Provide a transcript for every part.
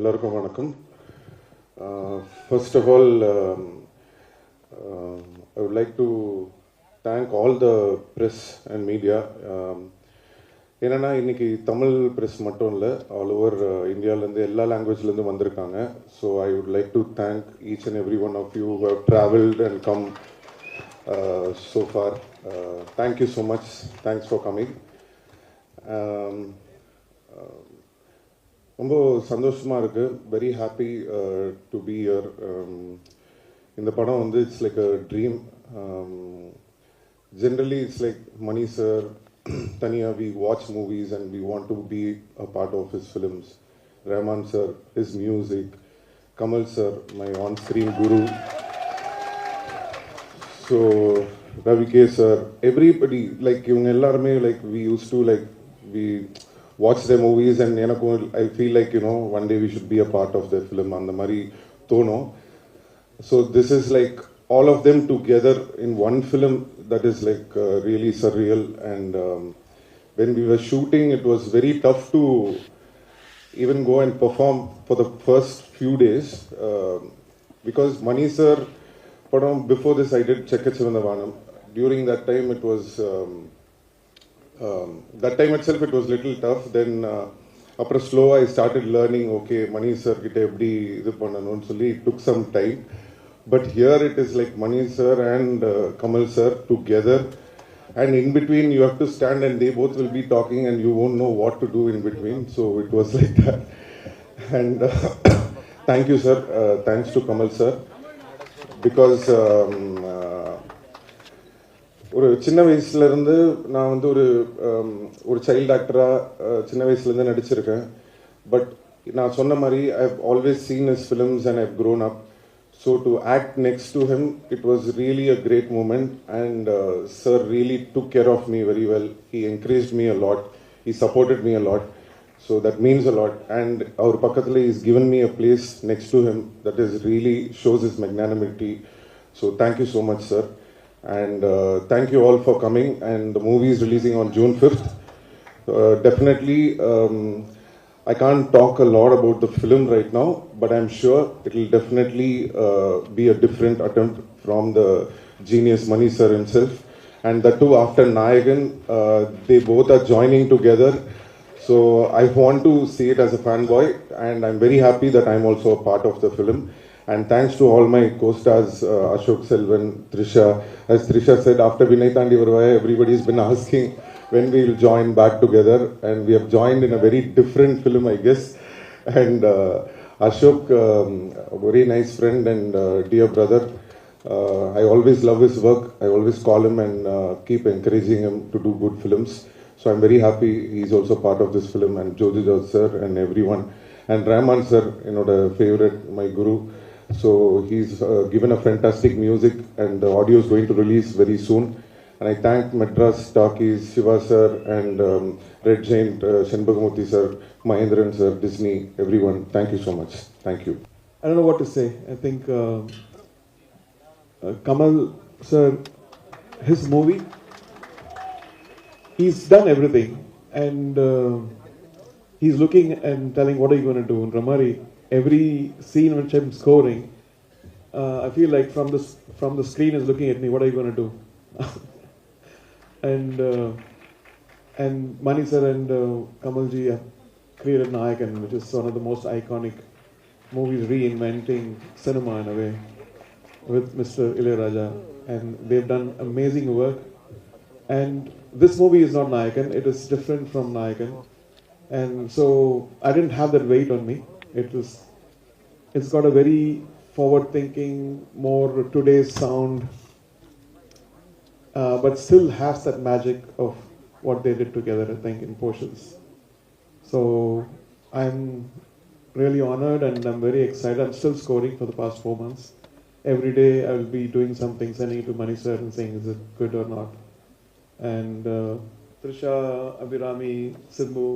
எல்லாருக்கும் வணக்கம். First of all, I would like to thank all the press and media. என்னன்னா இன்னைக்கு Tamil press மட்டும் இல்லை, ஆல் ஓவர் இந்தியாவிலேருந்து எல்லா லாங்குவேஜ்லேருந்து வந்திருக்காங்க. So I would like to thank each and every one of you who have travelled and come so far. Thank you so much. Thanks for coming. ரொம்ப சந்தோஷமாக இருக்குது. Very happy to be here. இந்த படம் வந்து it's like a dream. Generally it's like Mani sir தனியாக we watch movies and we want to be a part of his films. Rahman sir, his music, Kamal sir my on screen guru, so Ravi K sir, everybody like இவங்க எல்லாருமே like we use to like we watch their movies and I feel like one day we should be a part of their film and the mari tono. So this is like all of them together in one film that is like really surreal. And when we were shooting, it was very tough to even go and perform for the first few days because Mani sir padam before this I did Chekkachivanavanam. During that time it was that time itself it was little tough. Then after slow I started learning, okay, Mani sir kitte eppadi idu pannanum solli it took some time. But here it is like Mani sir and Kamal sir together, and in between you have to stand and they both will be talking and you won't know what to do in between. So it was like that. And thank you sir, thanks to Kamal sir, because ஒரு சின்ன வயசுலேருந்து நான் வந்து ஒரு child ஆக்டராக சின்ன வயசுலேருந்து நடிச்சிருக்கேன். பட் நான் சொன்ன மாதிரி I have always seen his films and I have grown up. So to act next to him it was really a great moment. And sir really took care of me very well. He encouraged me a lot, he supported me a lot. So that means a lot. And அவர் பக்கத்தில் is given me a place next to him that is really shows is magnanimity. So thank you so much sir. And thank you all for coming. And the movie is releasing on June 5th. Definitely I can't talk a lot about the film right now, but I'm sure it will definitely be a different attempt from the genius Mani sir himself. And that too after Nayagan, they both are joining together. So I want to see it as a fanboy, and I'm very happy that I'm also a part of the film. And thanks to all my co-stars, Ashok Selvan, Trisha. As Trisha said, after Vinay Thandi Varvaya, everybody's been asking when we will join back together. And we have joined in a very different film, I guess. And Ashok, a very nice friend and dear brother. I always love his work. I always call him and keep encouraging him to do good films. So I'm very happy he's also part of this film. And Jodi sir and everyone. And Rahman sir, favorite, my guru. So he's given a fantastic music, and the audio is going to release very soon. And I thank Madras Talkies, Shiva sir, and Red Giant, Shenbagamuthi sir, Mahendran sir, Disney, everyone. Thank you so much. Thank you. I don't know what to say. I think Kamal sir, his movie, he's done everything, and he's looking and telling, what are you going to do? In Ramari, every scene which I'm scoring, I feel like from the screen is looking at me, what are you going to do? And Mani sir and Kamalji have created Nayakan, which is one of the most iconic movies reinventing cinema in a way, with Mr. Ilayaraja, and they've done amazing work. And this movie is not Nayakan, it is different from Nayakan. And so I didn't have that weight on me. It's got a very forward-thinking, more today's sound, but still has that magic of what they did together, I think, in portions. So I'm really honored and I'm very excited. I'm still scoring for the past 4 months. Every day I will be doing something, sending it to Mani sir and saying, is it good or not? And Trisha, Abhirami, Sidhu,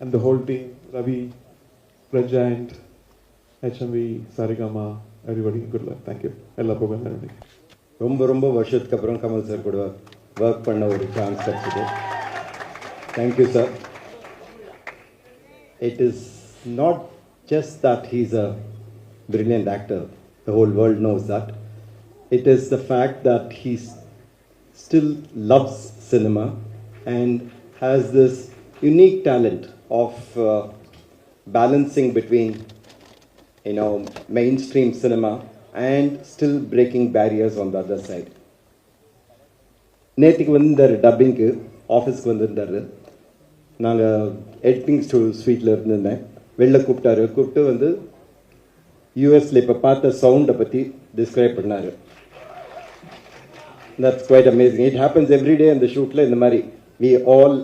and the whole team, Ravi, Red Giant, HMV, Sarigama, everybody, good luck. Thank you. Ella Pogan. ரொம்ப வருஷத்துக்கு அப்புறம் Kamal sir கூட work பண்ண ஒரு chance கிடைச்சது. Thank you sir. It is not just that he's a brilliant actor. The whole world knows that. It is the fact that he still loves cinema and has this unique talent of balancing between, mainstream cinema and still breaking barriers on the other side. நேற்றுக்கு வந்திருந்தார் டப்பிங்க்கு, ஆஃபீஸ்க்கு வந்திருந்தார். நாங்கள் editing ஸ்வீட்டில் இருந்திருந்தேன். வெளில கூப்பிட்டு வந்து யூஎஸில் இப்போ பார்த்த சவுண்டை பற்றி டிஸ்கிரைப் பண்ணார். That's quite amazing. It happens every day in the shoot. In the Mari, we all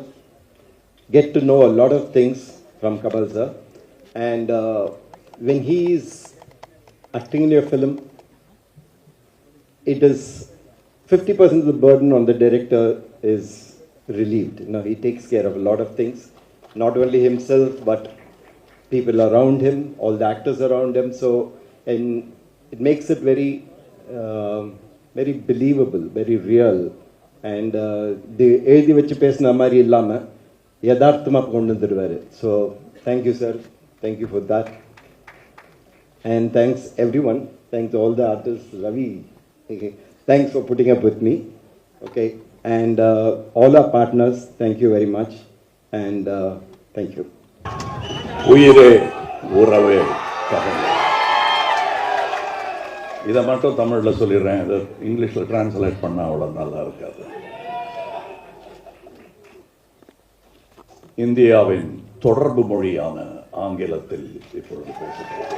get to know a lot of things from Kamal sir. And when he is acting in your film, it is 50% of the burden on the director is relieved. He takes care of a lot of things, not only himself, but people around him, all the actors around him. So, and it makes it very, very believable, very real. And the எழுதி வச்சு பேசின மாதிரி இல்லாமல் யதார்த்தமாக கொண்டு வந்துடுவார். So, thank you, sir. Thank you for that. And thanks everyone. Thanks all the artists. Ravi, okay. Thanks for putting up with me. Okay. And all our partners, thank you very much. And thank you. உயிரே உறவே கதை. இதை மட்டும் தமிழில் சொல்லிடுறேன். இதை இங்கிலீஷில் translate பண்ணால் அவ்வளோ நல்லா இருக்காது. இந்தியாவின் தொடர்பு மொழியான ஆங்கிலத்தில் இப்பொழுது பேசுகிறேன்.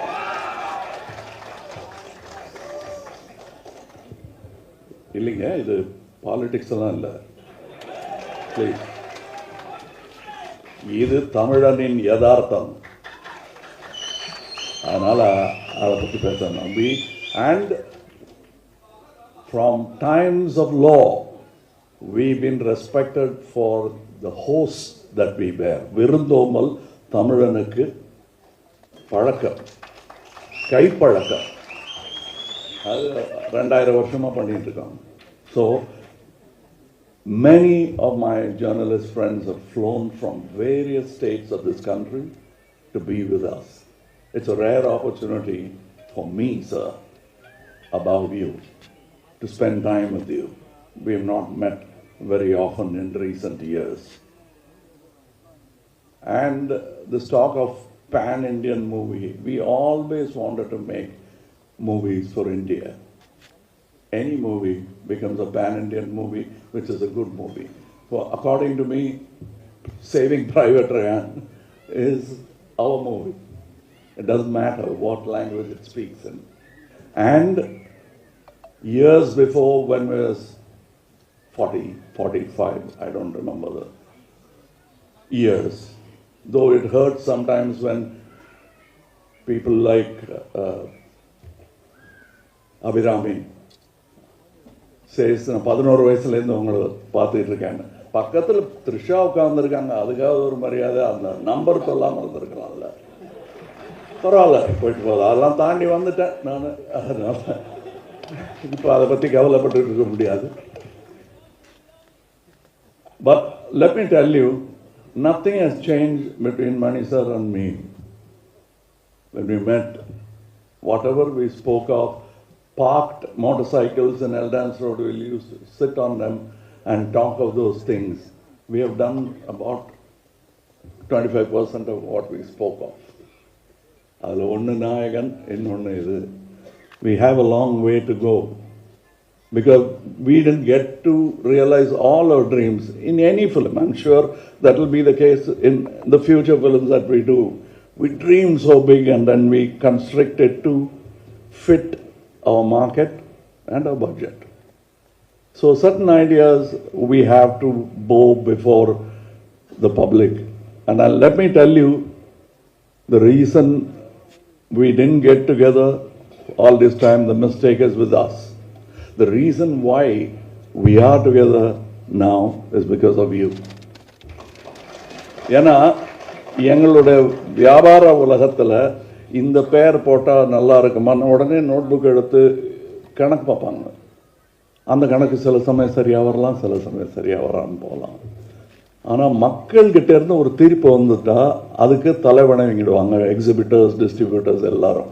இல்லைங்க, இது பாலிடிக்ஸ் எல்லாம் இல்லை. ப்ளீஸ், இது தமிழனின் யதார்த்தம். அதனால் அதை பற்றி பேசணும். And from times of law, we've been respected for the hosts that we bear. விருந்தோமல் தமிழனுக்கு பழக்கம், கைப்பழக்கம், அது 2000 வருஷமாக பண்ணிட்டு இருக்கோம். So many of my journalist friends have flown from various states of this country to be with us. It's a rare opportunity for me, sir, above you, to spend time with you. We have not met very often in recent years. And this talk of pan-Indian movie, we always wanted to make movies for India. Any movie becomes a pan-Indian movie, which is a good movie. So according to me, Saving Private Ryan is our movie. It doesn't matter what language it speaks in. And years before, when I was 40, 45, I don't remember the years, though it hurts sometimes when people like ARRahman says, 11 வயசுலேருந்து உங்களை பார்த்துட்டு இருக்காங்க, பக்கத்தில் த்ரிஷா உட்கார்ந்துருக்காங்க, அதுக்காக ஒரு மரியாதை, அந்த number சொல்லாமல் இருந்திருக்கலாம்ல. பரவாயில்ல, போயிட்டு போகுது. அதெல்லாம் தாண்டி வந்துட்டேன் நான். அதனால் இப்போ அதை பற்றி கவலைப்பட்டு இருக்க முடியாது. But let me tell you, nothing has changed between Mani sir and me. When we met, whatever we spoke of, parked motorcycles in Eldance Road, we used to sit on them and talk of those things. We have done about 25% of what we spoke of. அதில் ஒன்று நாயகன், இன்னொன்று இது. We have a long way to go because we didn't get to realize all our dreams in any film. I'm sure that will be the case in the future films that we do. We dream so big and then we constrict it to fit our market and our budget. So certain ideas we have to bow before the public. And let me tell you, the reason we didn't get together all this time, the mistake is with us. The reason why we are together now is because of you. ஏன்னா எங்களுடைய வியாபார உலகத்தில் இந்த பேர் போட்டால் நல்லா இருக்குமான்னு உடனே நோட்புக் எடுத்து கணக்கு பார்ப்பாங்க. அந்த கணக்கு சில சமயம் சரியாக வரலாம், சில சமயம் சரியாக வராமல் போகலாம். ஆனால் மக்கள்கிட்ட இருந்து ஒரு தீர்ப்பு வந்துட்டா அதுக்கு தலைவணங்கிடுவாங்க எக்ஸிபிட்டர்ஸ், டிஸ்ட்ரிபியூட்டர்ஸ் எல்லாரும்.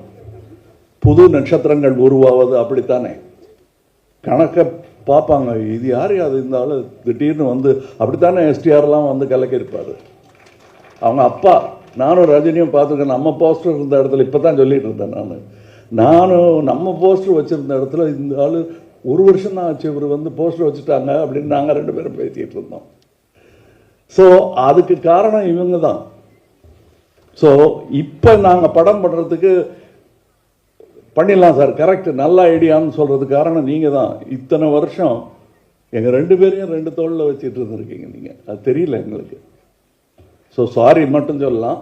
புது நட்சத்திரங்கள் உருவாவது அப்படித்தானே, கணக்கை பார்ப்பாங்க. இது யார் அது இருந்தாலும் திடீர்னு வந்து அப்படித்தானே STRலாம் வந்து கலக்கியிருப்பார். அவங்க அப்பா, நானும் ரஜினியும் பார்த்துருக்கேன். நம்ம போஸ்டர் இருந்த இடத்துல இப்போ தான் சொல்லிட்டு இருந்தேன் நானும் நம்ம போஸ்டர் வச்சுருந்த இடத்துல இந்த ஆள் 1 வருஷம் தான் ஆச்சு இவர் வந்து போஸ்டர் வச்சுட்டாங்க அப்படின்னு நாங்கள் 2 பேரும் பேசிகிட்டு இருந்தோம். ஸோ அதுக்கு காரணம் இவங்க தான். ஸோ இப்போ நாங்கள் படம் பண்ணுறதுக்கு பண்ணிடலாம் சார், கரெக்ட், நல்ல ஐடியான்னு சொல்கிறதுக்கு காரணம் நீங்கள் தான். இத்தனை வருஷம் எங்கள் 2 பேரையும் 2 தோளில் வச்சுட்டு இருந்திருக்கீங்க நீங்கள், அது தெரியல எங்களுக்கு. ஸோ சாரி மட்டும் சொல்லலாம்.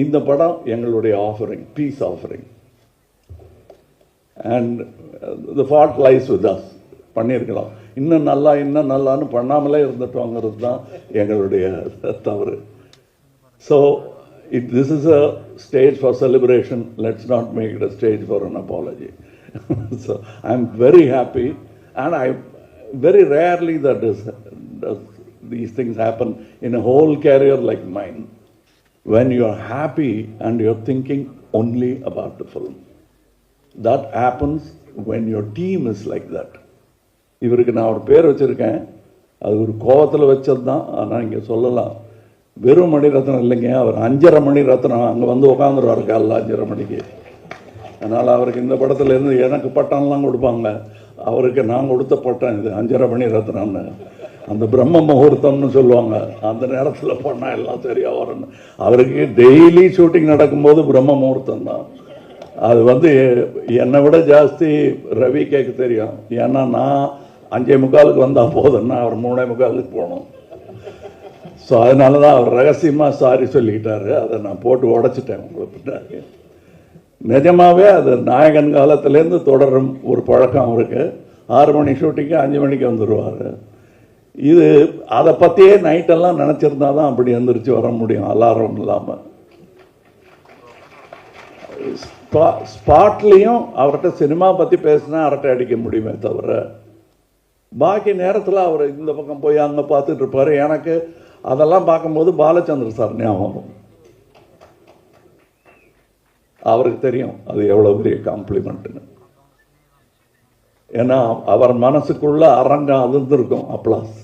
இந்த படம் எங்களுடைய offering, piece offering, and the fault lies with us. பண்ணியிருக்கலாம், இன்னும் நல்லான்னு பண்ணாமலே இருந்துட்டோங்கிறது தான் எங்களுடைய தவறு. So this is a stage for celebration, let's not make it a stage for an apology. So I'm very happy, and I very rarely does these things happen in a whole career like mine, when you are happy and you're thinking only about the film. That happens when your team is like that. இவருக்கு நான் ஒரு பேர் வச்சுருக்கேன், அது ஒரு கோவத்தில் வச்சது தான். ஆனால் இங்கே சொல்லலாம், வெறும் மணிரத்னம் இல்லைங்க, அவர் 5.5 மணி ரத்னம். அங்கே வந்து உட்காந்துருவார் காலைல 5.5 மணிக்கு. அதனால் அவருக்கு இந்த படத்துலேருந்து எனக்கு பட்டம்லாம் கொடுப்பாங்க, அவருக்கு நான் கொடுத்த பட்டம் இது 5.5 மணி ரத்னம்னு. அந்த பிரம்ம முகூர்த்தம்னு சொல்லுவாங்க, அந்த நேரத்தில் பண்ணால் எல்லாம் சரியாக வரணும். அவருக்கு டெய்லி ஷூட்டிங் நடக்கும்போது பிரம்ம முகூர்த்தம் தான். அது வந்து என்னை விட ஜாஸ்தி ரவி கேட்க தெரியும். ஏன்னா நான் 5:45 வந்தால் போதுன்னா அவர் 3:45 போகணும். ஸோ அதனால தான் அவர் ரகசியமாக சாரி சொல்லிக்கிட்டாரு. அதை நான் போட்டு உடச்சிட்டேன் உங்களுக்கு பின்னாடி. நிஜமாகவே அது நாயகன் காலத்துலேருந்து தொடரும் ஒரு பழக்கம் அவருக்கு. 6 மணி ஷூட்டிங்கு 5 மணிக்கு வந்துடுவார். இது அதை பற்றியே நைட்டெல்லாம் நினச்சிருந்தா தான் அப்படி எழுந்திரிச்சு வர முடியும், அலாரம் இல்லாமல். ஸ்பாட்லேயும் அவர்கிட்ட சினிமா பற்றி பேசினா அரட்டை அடிக்க முடியுமே தவிர, பாக்கி நேரத்தில் அவர் இந்த பக்கம் போய் அங்கே பார்த்துட்டு இருப்பார். எனக்கு அதெல்லாம் பார்க்கும்போது பாலச்சந்திர சார் ஞாபகம். அவருக்கு தெரியும் அது எவ்வளோ பெரிய காம்ப்ளிமெண்ட்டுன்னு. ஏன்னா அவர் மனசுக்குள்ள அரங்கம் அதிர்ந்திருக்கும், அப்ளாஸ்.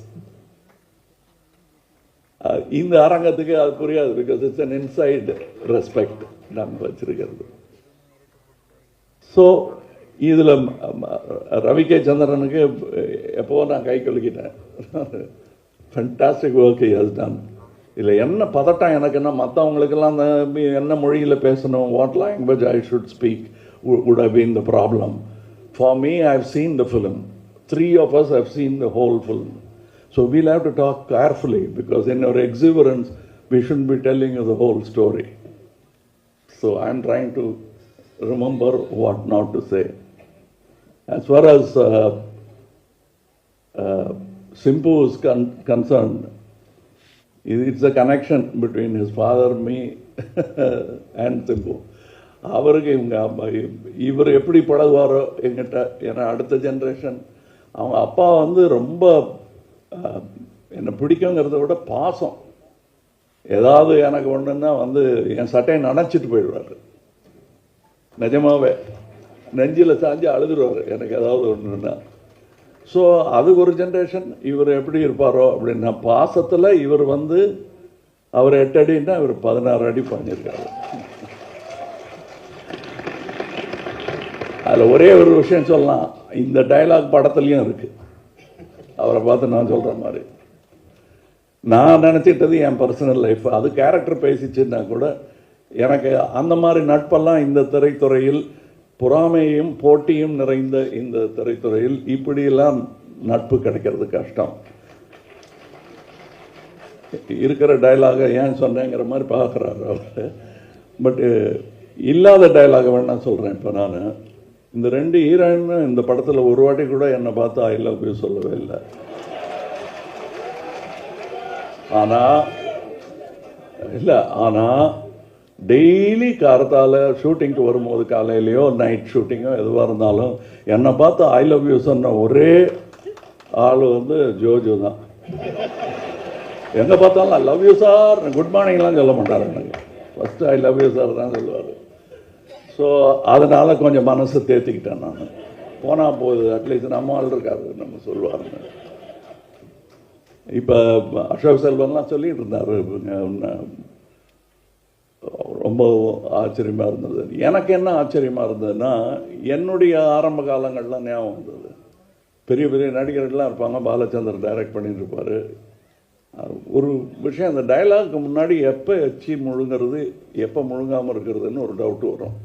இந்த அரங்கத்துக்கு அது புரியாது, because it's an inside respect நாங்கள் வச்சிருக்கிறது. ஸோ இதில் ரவி கே சந்திரனுக்கு எப்போவோ நான் கை கொலுக்கிட்டேன். Fantastic work he has done. இதில் என்ன பதட்டம் எனக்கு, என்ன மற்றவங்களுக்கெல்லாம் என்ன மொழியில் பேசணும், what language I should speak would have been the problem. For me, I've seen the film. 3 of us have seen the whole film. So we'll have to talk carefully, because in our exuberance, we shouldn't be telling you the whole story. So I'm trying to remember what not to say. As far as Simpu is concerned, it's a connection between his father, me, and Simpu. அவருக்கு இவர் எப்படி பழகுவாரோ எங்கிட்ட, ஏன்னா அடுத்த generation. அவங்க அப்பா வந்து ரொம்ப என்னை பிடிக்குங்கிறத விட பாசம். ஏதாவது எனக்கு ஒன்றுன்னா வந்து என் சட்டையை நனைச்சிட்டு போயிடுவார். நிஜமாவே நெஞ்சில் சாஞ்சு அழுதுருவார் எனக்கு ஏதாவது ஒன்றுன்னா. ஸோ அது ஒரு ஜென்ரேஷன். இவர் எப்படி இருப்பாரோ அப்படின்னா, பாசத்தில் இவர் வந்து அவர் 8 அடின்னா இவர் 16 அடி பாஞ்சிருக்காரு. அதில் ஒரே ஒரு விஷயம் சொல்லலாம், இந்த டைலாக் படத்துலையும் இருக்கு. அவரை பார்த்து நான் சொல்கிற மாதிரி, நான் நினச்சிட்டது என் பர்சனல் லைஃப், அது கேரக்டர் பேசிச்சுன்னா கூட எனக்கு அந்த மாதிரி நட்பெல்லாம் இந்த திரைத்துறையில், பொறாமையும் போட்டியும் நிறைந்த இந்த திரைத்துறையில் இப்படியெல்லாம் நட்பு கிடைக்கிறது கஷ்டம். இருக்கிற டைலாகை ஏன் சொன்னேங்கிற மாதிரி பார்க்குறாரு அவர். பட்டு இல்லாத டைலாகை வேணா சொல்கிறேன். இப்போ நான் இந்த 2 ஹீரோயின் இந்த படத்தில் ஒரு வாட்டி கூட என்னை பார்த்து ஐ லவ் யூ சொல்லவே இல்லை. ஆனால் டெய்லி காரத்தால் ஷூட்டிங்க்கு வரும்போது, காலையிலையோ நைட் ஷூட்டிங்கோ எதுவாக இருந்தாலும் என்னை பார்த்து ஐ லவ் யூ சொன்ன ஒரே ஆள் வந்து ஜோஜோ தான். எங்கே பார்த்தாலும் I love you sir, good மார்னிங்லாம் சொல்ல மாட்டார் எனக்கு. First I love you sir தான் சொல்லுவார். ஸோ அதனால் கொஞ்சம் மனசு தேர்த்திக்கிட்டேன் நான். போனால் போகுது, அட்லீஸ்ட் நம்ம ஆள் இருக்காது நம்ம சொல்லுவாருங்க. இப்போ அசோக் செல்வன்லாம் சொல்லிகிட்டு இருந்தார், ரொம்ப ஆச்சரியமாக இருந்தது. எனக்கு என்ன ஆச்சரியமாக இருந்ததுன்னா, என்னுடைய ஆரம்ப காலங்கள்லாம் ஞாபகம் வந்தது. பெரிய பெரிய நடிகர்கள்லாம் இருப்பாங்க, பாலச்சந்தர் டைரக்ட் பண்ணிட்டு இருப்பார். ஒரு விஷயம், அந்த டைலாக்கு முன்னாடி எப்போ எச்சி முழுங்கிறது எப்போ முழுங்காமல் இருக்கிறதுன்னு ஒரு டவுட் வரும்.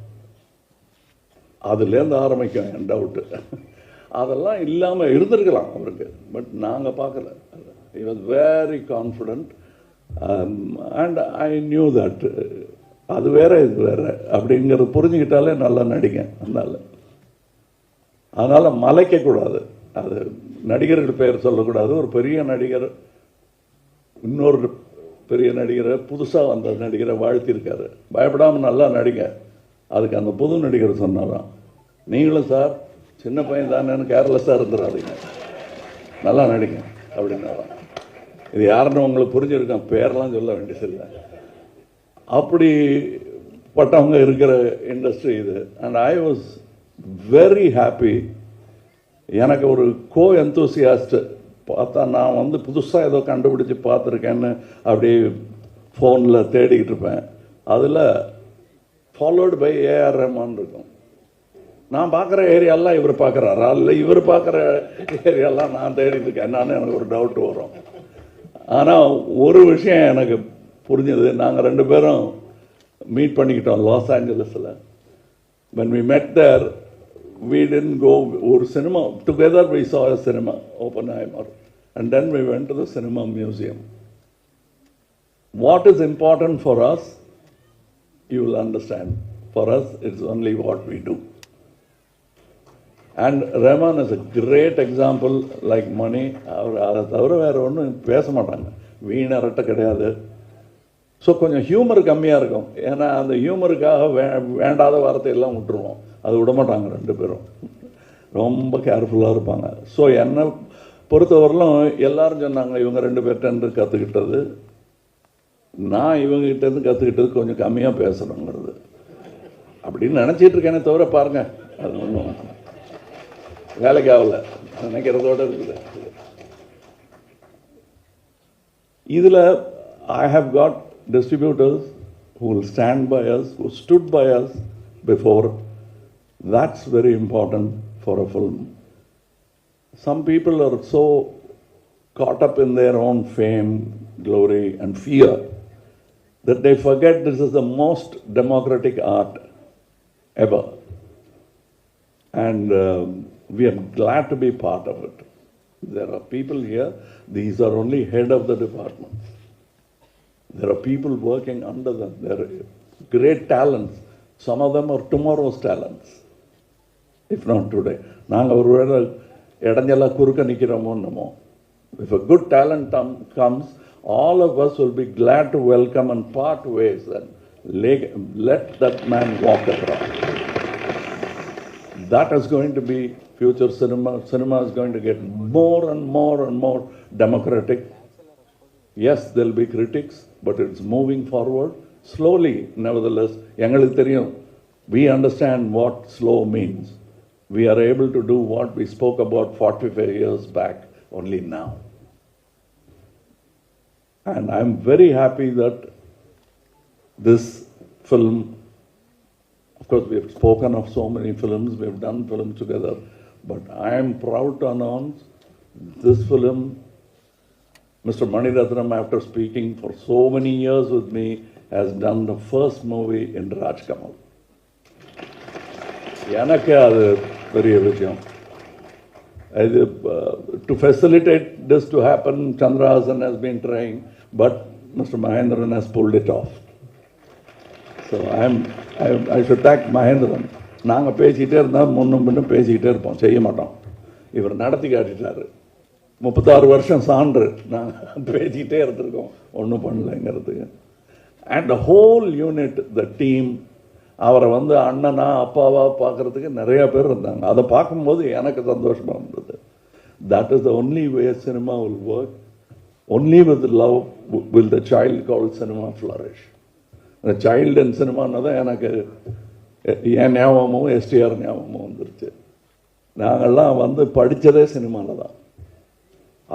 அதுலேருந்து ஆரம்பிக்கும் என் டவுட்டு. அதெல்லாம் இல்லாமல் இருந்திருக்கலாம் அவருக்கு, பட் நாங்கள் பார்க்கல. he was very confident and I knew that அது வேற இது வேற அப்படிங்கிறது புரிஞ்சுக்கிட்டாலே நல்லா நடிங்க. அதனால் மலைக்கக்கூடாது. அது நடிகர்கள் பெயர் சொல்லக்கூடாது. ஒரு பெரிய நடிகர் இன்னொரு பெரிய நடிகரை, புதுசாக வந்த நடிகரை வாழ்த்திருக்காரு, பயப்படாமல் நல்லா நடிங்க. அதுக்கு அந்த புது நடிகர் சொன்னாராம், நீங்களும் சார் சின்ன பையன் தானேன்னு கேர்லெஸ்ஸாக இருந்துடாதீங்க, நல்லா நடிங்க அப்படின்னாராம். இது யாருன்னு உங்களுக்கு புரிஞ்சிருக்கேன், பேரெல்லாம் சொல்ல வேண்டியதில்லை. அப்படிப்பட்டவங்க இருக்கிற இண்டஸ்ட்ரி இது. And I was very happy. எனக்கு ஒரு கோ எந்தூசியாஸ்ட் பார்த்தா, நான் வந்து புதுசாக ஏதோ கண்டுபிடிச்சி பார்த்துருக்கேன்னு அப்படியே ஃபோனில் தேடிக்கிட்டு இருப்பேன். அதில் ஃபாலோடு பை ARRahman இருக்கும். நான் பார்க்குற ஏரியாலாம் இவர் பார்க்குறாரா, இல்லை இவர் பார்க்குற ஏரியாலாம் நான் தேடிட்டு இருக்கேன். எனக்கு ஒரு டவுட் வரும். ஆனால் ஒரு விஷயம் எனக்கு புரிஞ்சது, நாங்கள் 2 பேரும் மீட் பண்ணிக்கிட்டோம் லாஸ் ஏஞ்சலஸில். when we met there, we didn't go ஒரு cinema together, we saw a cinema, Oppenheimer, and then we went to the cinema museum. What is important for us, you will understand. For us, it's only what we do. And Rahman is a great example, like Mani. அதை தவிர வேறு ஒன்றும் பேச மாட்டாங்க, வீணரட்ட கிடையாது. So கொஞ்சம் humour கம்மியாக இருக்கும். ஏன்னா அந்த ஹியூமருக்காக வேண்டாத வார்த்தையெல்லாம் விட்டுருவோம், அது விட மாட்டாங்க. 2 பேரும் ரொம்ப கேர்ஃபுல்லாக இருப்பாங்க. ஸோ என்னை பொறுத்தவரையிலும் எல்லாரும் சொன்னாங்க, இவங்க 2 பேர்கிட்ட கற்றுக்கிட்டது, நான் இவங்ககிட்டேருந்து கற்றுக்கிட்டது கொஞ்சம் கம்மியாக பேசணுங்கிறது அப்படின்னு நினச்சிட்டு இருக்கேனே தவிர, பாருங்கள் அது ஒன்றும் வேலைக்கு ஆகலை, நினைக்கிறதோடு இருக்குது. இதில் I have got distributors who will stand by us, who stood by us before. That's very important for a film. Some people are so caught up in their own fame, glory and fear that they forget this is the most democratic art ever. And we are glad to be part of it. There are people here, these are only head of the department. There are people working under them. There are great talents. Some of them are tomorrow's talents, if not today. நாங்கள் ஒரு வேளை இடைஞ்சலாக குறுக்க நிற்கிறோமோ என்னமோ. If a good talent comes, all of us will be glad to welcome and part ways and let that man walk across. That is going to be future cinema. Cinema is going to get more and more and more democratic. Yes, there will be critics, but it's moving forward slowly. Nevertheless, எங்களுக்கு தெரியும், we understand what slow means. We are able to do what we spoke about 45 years back only now. And I'm very happy that this film, of course we have spoken of so many films, we have done films together, but I am proud to announce this film, Mr. Mani Ratnam, after speaking for so many years with me, has done the first movie in Kamal. எனக்கு அது பெரிய விஷயம். To facilitate this to happen, Chandra Haasan has been trying, but Mr. Mahendran has pulled it off. So I should thank Mahendran. நாங்கள் பேசிக்கிட்டே இருந்தால் முன்னும் பேசிக்கிட்டே இருப்போம், செய்ய மாட்டோம். இவர் நடத்தி காட்டிட்டாரு. 36 வருஷம் சான்று நாங்கள் பேசிக்கிட்டே இருந்திருக்கோம், ஒன்றும் பண்ணலைங்கிறதுக்கு. And the whole unit, the team, அவரை வந்து அண்ணனா அப்பாவா பார்க்குறதுக்கு நிறைய பேர் இருந்தாங்க. அதை பார்க்கும்போது எனக்கு சந்தோஷமாக இருந்தது. That is the only way cinema will work, only with love will the child called cinema flourish? The child in cinema தான் எனக்கு என் ஞாபகமும் STR ஞாபகமும் வந்துருச்சு. நாங்கள்லாம் வந்து படித்ததே சினிமாவில் தான்.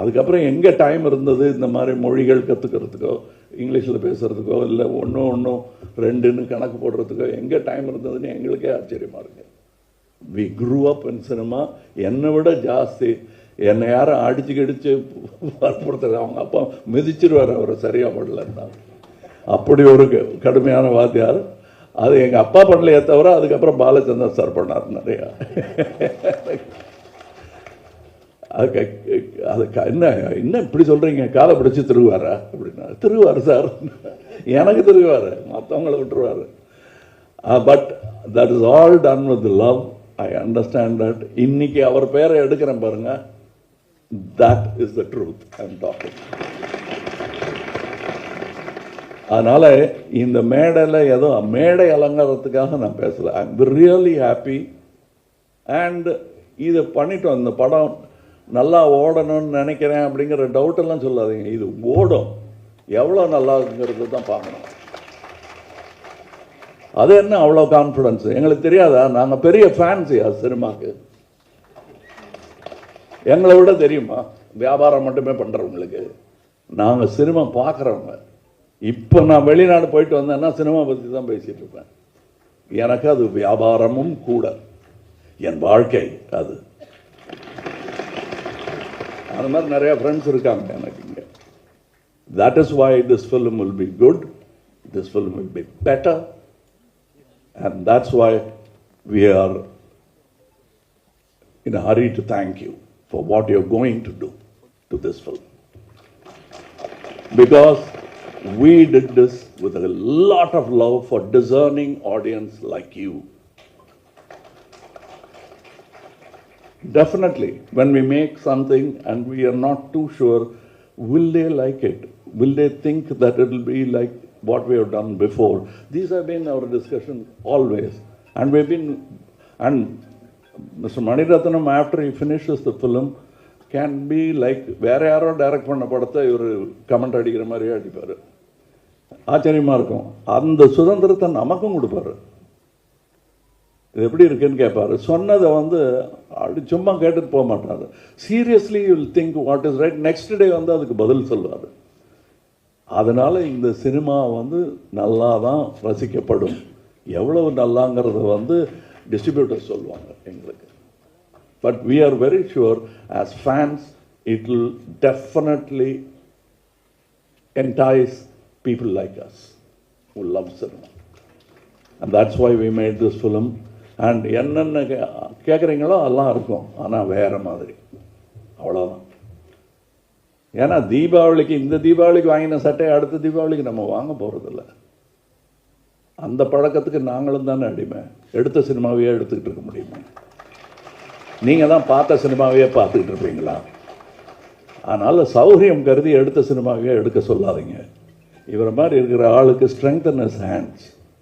அதுக்கப்புறம் எங்கே டைம் இருந்தது இந்த மாதிரி மொழிகள் கற்றுக்கிறதுக்கோ இங்கிலீஷில் பேசுகிறதுக்கோ இல்லை ஒன்றும் ரெண்டுன்னு கணக்கு போடுறதுக்கோ எங்கே டைம் இருந்ததுன்னு எங்களுக்கே ஆச்சரியமாக இருக்கு. We grew up in cinema. என்னை விட ஜாஸ்தி என்னை யாரும் அடிச்சு கடிச்சு வற்புறுத்துறது. அவங்க அப்பா மிதிச்சிருவார் அவர் சரியாக பண்ணலன்னா. அப்படி ஒரு கடுமையான வாத்தியார். அது எங்கள் அப்பா பண்ணலையே தவிர அதுக்கப்புறம் பாலச்சந்தர் சார் பண்ணார் நிறையா. அதுக்கு என்ன இப்படி சொல்கிறீங்க, காலை பிடிச்சி திருவாரா அப்படின்னா, திருவார் சார், எனக்கு திருவார், மற்றவங்களை விட்டுருவார். But that is all done with love. I understand that. இன்னைக்கு அவர் பேரை எடுக்கிறேன் பாருங்க, that is the truth I am talking. அதனால் இந்த மேடையில் ஏதோ மேடை அலங்காரத்துக்காக நான் பேசலை. I am really happy. And இதை பண்ணிட்டோம். இந்த படம் நல்லா ஓடணும்னு நினைக்கிறேன் அப்படிங்கிற டவுட்டெல்லாம் சொல்லாதீங்க. இது ஓடும். எவ்வளோ நல்லா இருக்குங்கிறது தான் பார்க்கணும். அது என்ன அவ்வளோ கான்ஃபிடன்ஸ் எங்களுக்கு தெரியாதா? நாங்கள் பெரிய ஃபேன்ஸியா சினிமாக்கு? எங்களை விட தெரியுமா வியாபாரம் மட்டுமே பண்ணுறவங்களுக்கு? நாங்கள் சினிமா பார்க்குறவங்க. இப்போ நான் வெளிநாடு போயிட்டு வந்தேன்னா சினிமா பற்றி தான் பேசிகிட்டு இருப்பேன். எனக்கு அது வியாபாரமும் கூட, என் வாழ்க்கை அது. அந்த மாதிரி நிறைய ஃப்ரெண்ட்ஸ் இருக்காங்க எனக்கு இங்கே. That is why this film will be good, this film will be better, and that's why we are in a hurry to thank you for what you're going to do to this film. Because we did this with a lot of love for discerning audience like you. Definitely, when we make something and we are not too sure, will they like it? Will they think that it will be like what we have done before? These have been our discussion always. And we've been, and Mr. Mani Ratnam, after he finishes the film, can be like, வேற யாரோ direct பண்ண படத்தை இவர் comment அடிக்கிற மாதிரியே அடிப்பார். ஆச்சரியமாக இருக்கும். அந்த சுதந்திரத்தை நமக்கும் கொடுப்பாரு. இது எப்படி இருக்குன்னு கேட்பாரு. சொன்னதை வந்து அப்படி சும்மா கேட்டுட்டு போக மாட்டாரு. Seriously you will think what is right. Next day வந்து அதுக்கு பதில் சொல்லுவார். அதனால இந்த சினிமா வந்து நல்லா தான் ரசிக்கப்படும். எவ்வளவு நல்லாங்கிறத வந்து டிஸ்ட்ரிபியூட்டர் சொல்லுவாங்க எங்களுக்கு. But we are very sure as fans it will definitely entice people like us who love cinema. And that's why we made this film. And என்னென்ன கேட்குறீங்களோ அதெல்லாம் இருக்கும், ஆனால் வேற மாதிரி. அவ்வளோதான். ஏன்னா தீபாவளிக்கு, இந்த தீபாவளிக்கு வாங்கின சட்டையை அடுத்த தீபாவளிக்கு நம்ம வாங்க போகிறதில்ல. அந்த பழக்கத்துக்கு நாங்களும் தானே அடிமை. எடுத்த சினிமாவையே எடுத்துக்கிட்டு இருக்க முடியுமா? நீங்கள் தான் பார்த்த சினிமாவையே பார்த்துக்கிட்டு இருப்பீங்களா? அதனால் சௌகரியம் கருதி எடுத்த சினிமாவையே எடுக்க சொல்லாதீங்க. இவரை மாதிரி இருக்கிற ஆளுக்கு strengthen his hands.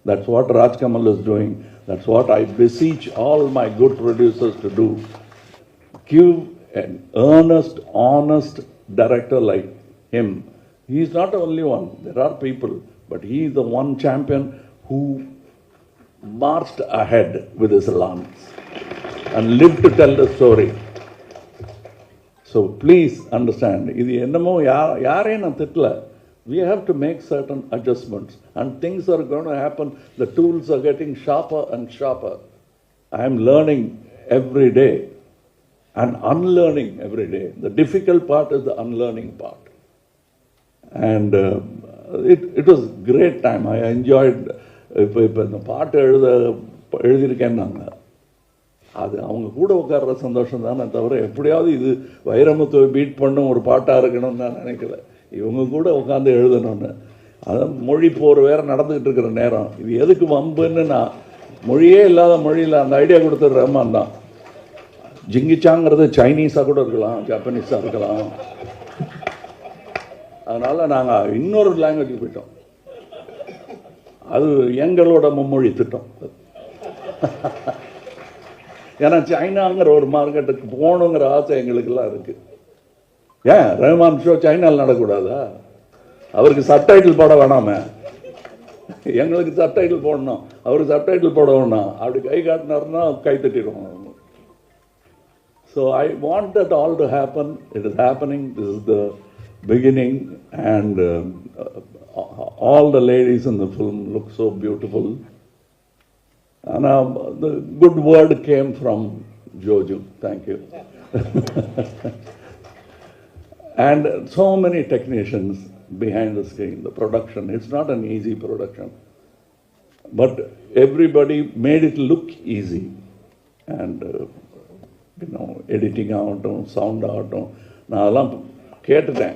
That's what Kamal is doing. That's what I beseech all my good producers to do. Give an earnest, honest director like him. He is not the only one. There are people, but he is the one champion who marched ahead with his lance and lived to tell the story. So please understand, இது என்னமோ யாரையும் நான் திட்டல. We have to make certain adjustments and things are going to happen. The tools are getting sharper and sharper. I am learning every day and unlearning every day. The difficult part is the unlearning part. And it was great time. I enjoyed. இப்போ இந்த பாட்டு எழுதியிருக்கேன்னாங்க, அது அவங்க கூட உட்கார்ற சந்தோஷம் தானே தவிர எப்படியாவது இது வைரமுத்துவை பீட் பண்ணும் ஒரு பாட்டாக இருக்கணும்னு நான் நினைக்கல. இவங்க கூட உட்காந்து எழுதணும்னு. அதான் மொழி போர் வேறு நடந்துக்கிட்டு இருக்கிற நேரம். இது எதுக்கு வம்புன்னு நான் மொழியே இல்லாத மொழியில் அந்த ஐடியா கொடுத்தது ரஹ்மான் தான். ஜிங்கிச்சாங்கிறது சைனீஸாக கூட இருக்கலாம், ஜப்பானீஸாக இருக்கலாம். அதனால் நாங்கள் இன்னொரு லாங்குவேஜுக்கு போயிட்டோம். அது எங்களோட மும்மொழி திட்டம். ஏன்னா சைனாங்கிற ஒரு மார்க்கெட்டுக்கு போகணுங்கிற ஆசை எங்களுக்கெல்லாம் இருக்குது. ஏன் ரஹ்மான் ஷோ சைனாவில் நடக்கூடாதா? அவருக்கு சப்டைட்டில் போட வேணாமே, எங்களுக்கு சப்டைட்டில் போடணும், அவருக்கு சப்டைட்டில் போட வேணாம். அப்படி கை காட்டினாருன்னா கை தட்டிடுவோம். So I want that all to happen. It is happening. This is the beginning, and all the ladies in the film look so beautiful. And the good word came from Joju. Thank you. And so many technicians behind the screen. The production, it's not an easy production, but everybody made it look easy. And editing ஆகட்டும், sound ஆகட்டும், நான் அதெல்லாம் கேட்டுட்டேன்.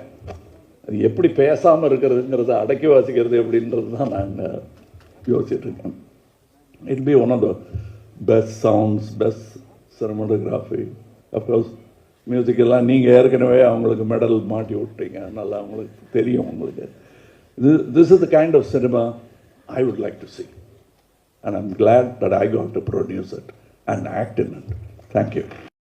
அது எப்படி பேசாமல் இருக்கிறதுங்கிறத அடக்கி வாசிக்கிறது எப்படின்றது தான் நாங்கள் யோசிச்சுட்டு இருக்கேன். It be one of the best sounds, best cinematography. Of course மியூசிக்கெல்லாம் நீங்கள் ஏற்கனவே அவங்களுக்கு மெடல் மாட்டி விட்டீங்க, நல்லா அவங்களுக்கு தெரியும். உங்களுக்கு this is the kind of cinema I would like to see, and I'm glad that I got to produce it and act in it. Thank you.